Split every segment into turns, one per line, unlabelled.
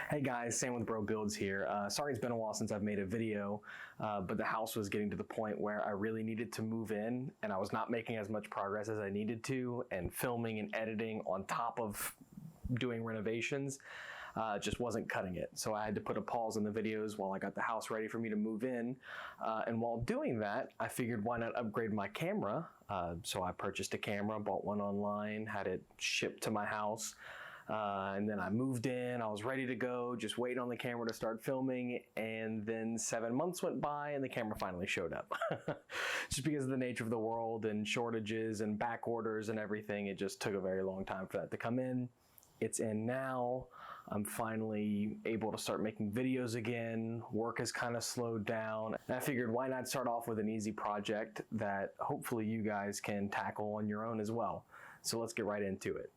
Hey guys, Sam with Bro Builds here. Sorry it's been a while since I've made a video, but the house was getting to the point where I really needed to move in and I was not making as much progress as I needed to, and filming and editing on top of doing renovations just wasn't cutting it. So I had to put a pause on the videos while I got the house ready for me to move in. And while doing that, I figured why not upgrade my camera? So I purchased a camera, bought one online, had it shipped to my house. And then I moved in, I was ready to go, just waiting on the camera to start filming, and then 7 months went by and the camera finally showed up. Just because of the nature of the world and shortages and back orders and everything, it just took a very long time for that to come in. It's in now. I'm finally able to start making videos again. Work has kind of slowed down. And I figured why not start off with an easy project that hopefully you guys can tackle on your own as well. So let's get right into it.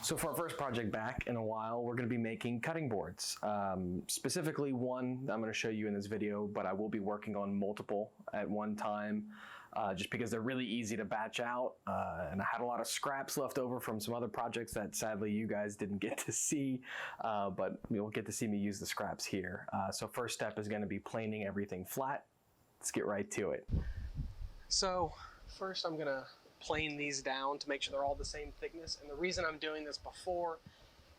So for our first project back in a while, we're going to be making cutting boards. Specifically one I'm going to show you in this video, but I will be working on multiple at one time, just because they're really easy to batch out. And I had a lot of scraps left over from some other projects that sadly you guys didn't get to see, but you'll get to see me use the scraps here. So first step is going to be planing everything flat. Let's get right to it. So first I'm going to plane these down to make sure they're all the same thickness, and the reason I'm doing this before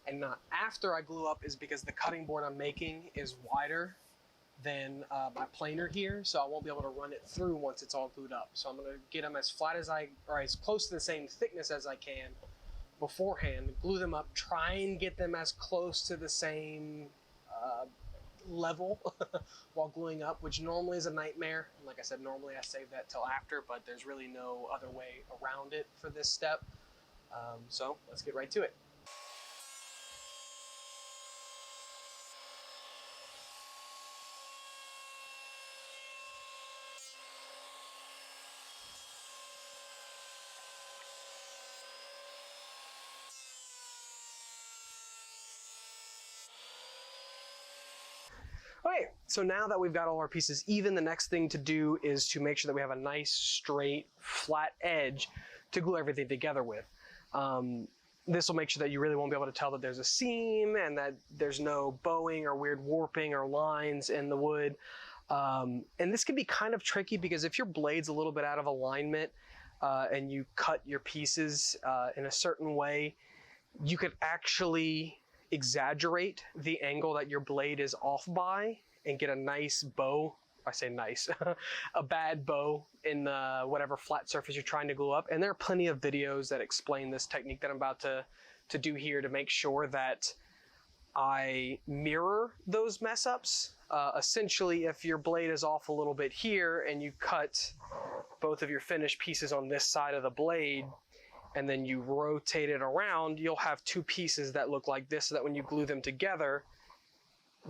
and not after I glue up is because the cutting board I'm making is wider than my planer here, so I won't be able to run it through once it's all glued up. So I'm going to get them as flat as or as close to the same thickness as I can beforehand, glue them up, try and get them as close to the same level while gluing up, which normally is a nightmare. And like I said, normally I save that till after, but there's really no other way around it for this step. So let's get right to it. Okay, so now that we've got all our pieces even, the next thing to do is to make sure that we have a nice, straight, flat edge to glue everything together with. This will make sure that you really won't be able to tell that there's a seam and that there's no bowing or weird warping or lines in the wood. And this can be kind of tricky because if your blade's a little bit out of alignment and you cut your pieces in a certain way, you could actually exaggerate the angle that your blade is off by and get a nice bow. I say nice, a bad bow in whatever flat surface you're trying to glue up. And there are plenty of videos that explain this technique that I'm about to do here to make sure that I mirror those mess ups. Essentially, if your blade is off a little bit here and you cut both of your finished pieces on this side of the blade, and then you rotate it around, you'll have two pieces that look like this, so that when you glue them together,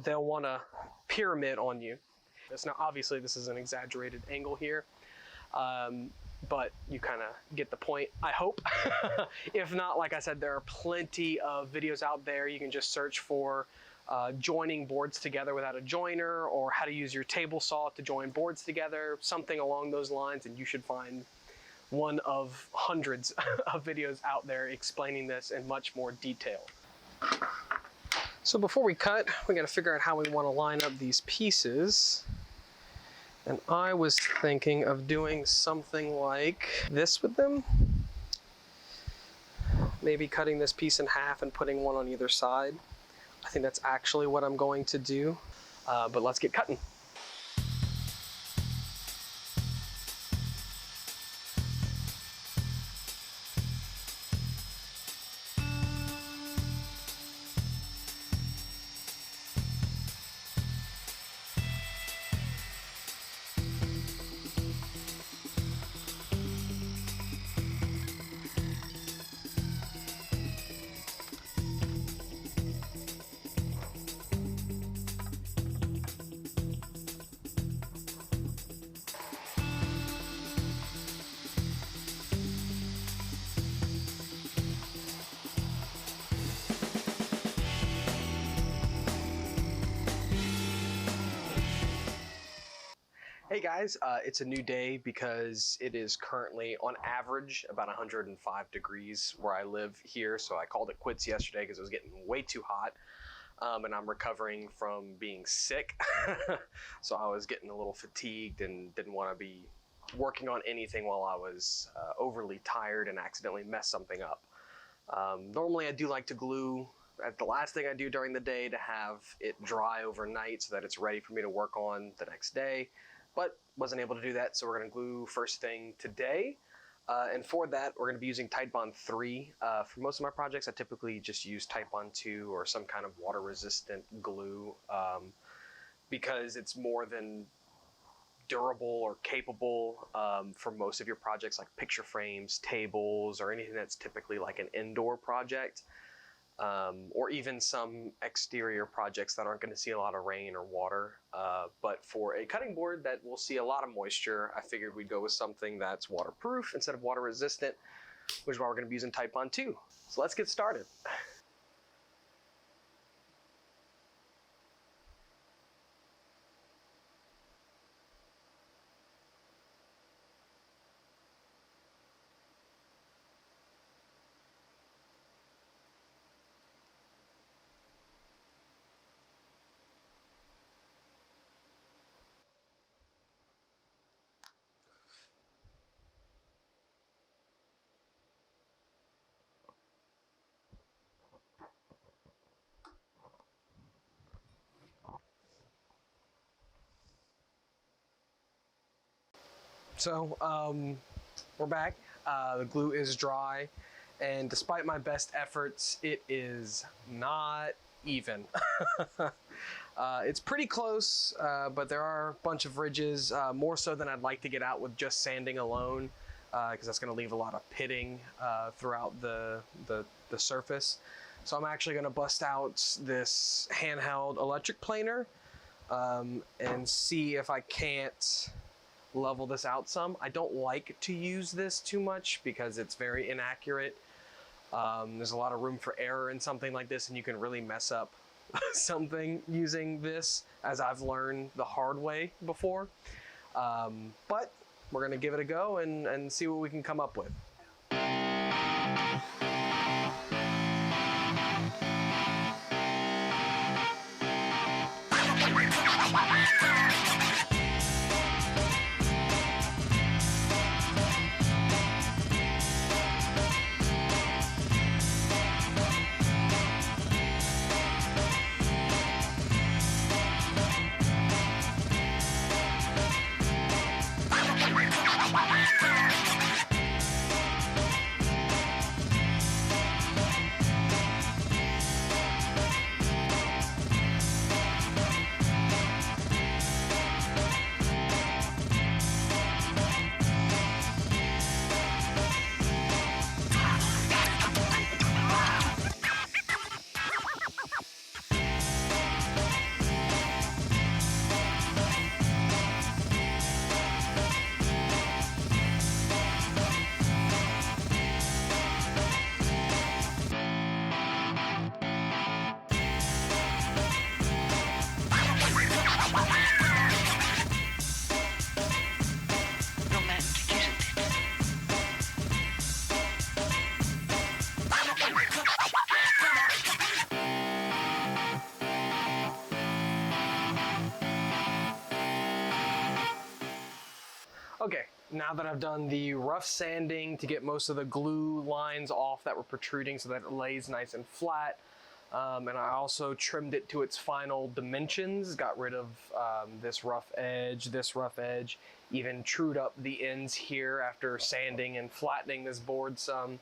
they'll want a pyramid on you. Now, obviously, this is an exaggerated angle here, but you kind of get the point, I hope. If not, like I said, there are plenty of videos out there. You can just search for joining boards together without a joiner, or how to use your table saw to join boards together, something along those lines, and you should find one of hundreds of videos out there explaining this in much more detail. So before we cut, we got to figure out how we want to line up these pieces. And I was thinking of doing something like this with them. Maybe cutting this piece in half and putting one on either side. I think that's actually what I'm going to do, but let's get cutting. Hey guys, it's a new day because it is currently on average about 105 degrees where I live here. So I called it quits yesterday because it was getting way too hot. And I'm recovering from being sick. So I was getting a little fatigued and didn't want to be working on anything while I was overly tired and accidentally mess something up. Normally I do like to glue at the last thing I do during the day to have it dry overnight so that it's ready for me to work on the next day, but wasn't able to do that, so we're going to glue first thing today. And for that, we're going to be using Titebond 3. For most of my projects, I typically just use Titebond 2 or some kind of water-resistant glue because it's more than durable or capable for most of your projects, like picture frames, tables, or anything that's typically like an indoor project. Or even some exterior projects that aren't going to see a lot of rain or water. But for a cutting board that will see a lot of moisture, I figured we'd go with something that's waterproof instead of water resistant, which is why we're going to be using Titebond 2. So let's get started. So we're back. The glue is dry, and despite my best efforts, it is not even. It's pretty close, but there are a bunch of ridges, more so than I'd like to get out with just sanding alone, because that's going to leave a lot of pitting throughout the surface. So I'm actually going to bust out this handheld electric planer and see if I can't level this out some. I don't like to use this too much because it's very inaccurate. There's a lot of room for error in something like this, and you can really mess up something using this, as I've learned the hard way before. But we're gonna give it a go and see what we can come up with. Okay, now that I've done the rough sanding to get most of the glue lines off that were protruding so that it lays nice and flat, and I also trimmed it to its final dimensions, got rid of this rough edge, even trued up the ends here after sanding and flattening this board some.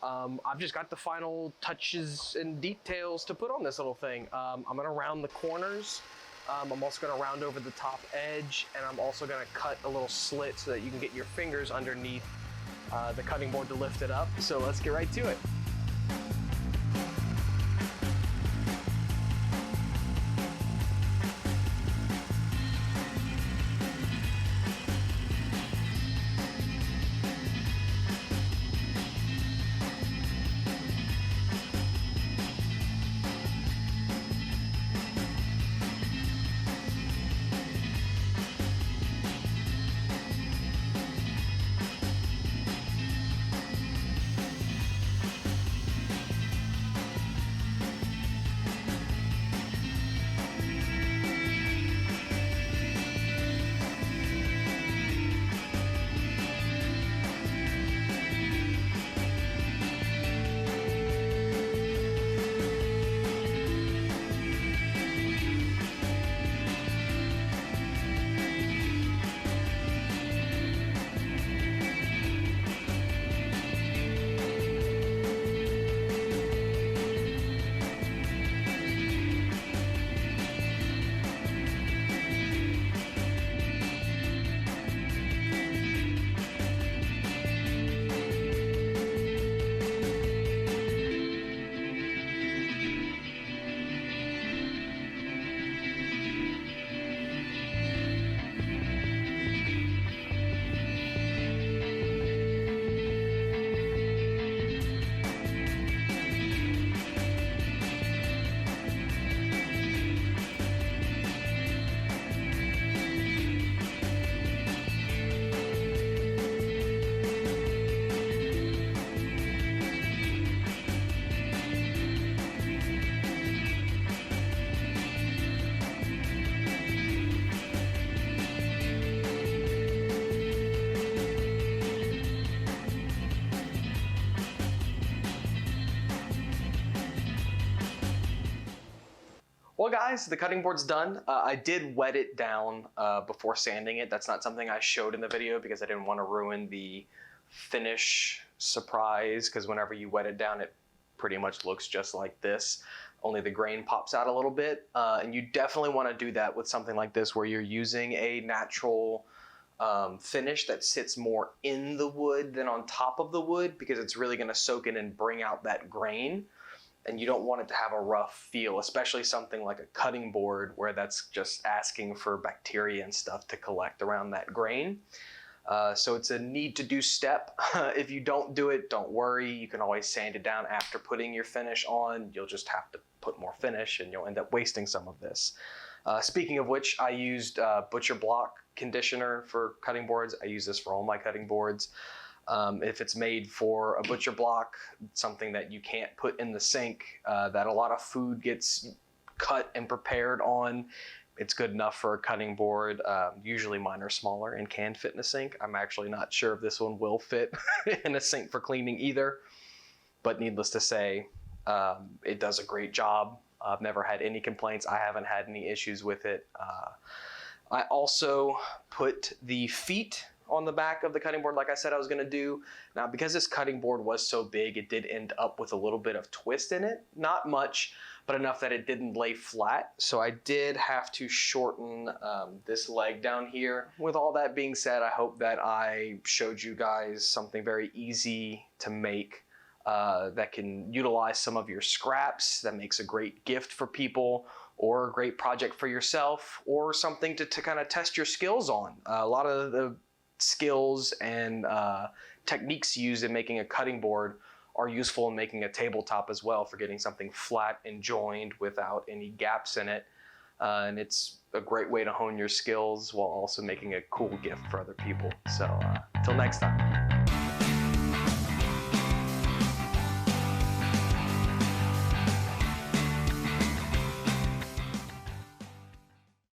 I've just got the final touches and details to put on this little thing. I'm gonna round the corners. I'm also going to round over the top edge, and I'm also going to cut a little slit so that you can get your fingers underneath the cutting board to lift it up. So let's get right to it.
Well guys, the cutting board's done. I did wet it down before sanding it. That's not something I showed in the video because I didn't want to ruin the finish surprise, because whenever you wet it down it pretty much looks just like this, only the grain pops out a little bit. And you definitely want to do that with something like this where you're using a natural finish that sits more in the wood than on top of the wood, because it's really going to soak in and bring out that grain. And you don't want it to have a rough feel, especially something like a cutting board where that's just asking for bacteria and stuff to collect around that grain. So it's a need to do step. If you don't do it, don't worry. You can always sand it down after putting your finish on. You'll just have to put more finish and you'll end up wasting some of this. Speaking of which, I used Butcher Block conditioner for cutting boards. I use this for all my cutting boards. If it's made for a butcher block, something that you can't put in the sink, that a lot of food gets cut and prepared on, it's good enough for a cutting board. Usually mine are smaller and can fit in a sink. I'm actually not sure if this one will fit in a sink for cleaning either, but needless to say, it does a great job. I've never had any complaints. I haven't had any issues with it. I also put the feet on the back of the cutting board like I said I was going to do. Now because this cutting board was so big, it did end up with a little bit of twist in it. Not much, but enough that it didn't lay flat. So I did have to shorten this leg down here. With all that being said, I hope that I showed you guys something very easy to make that can utilize some of your scraps, that makes a great gift for people, or a great project for yourself, or something to kind of test your skills on. A lot of the skills and techniques used in making a cutting board are useful in making a tabletop as well, for getting something flat and joined without any gaps in it. And it's a great way to hone your skills while also making a cool gift for other people. So until next time.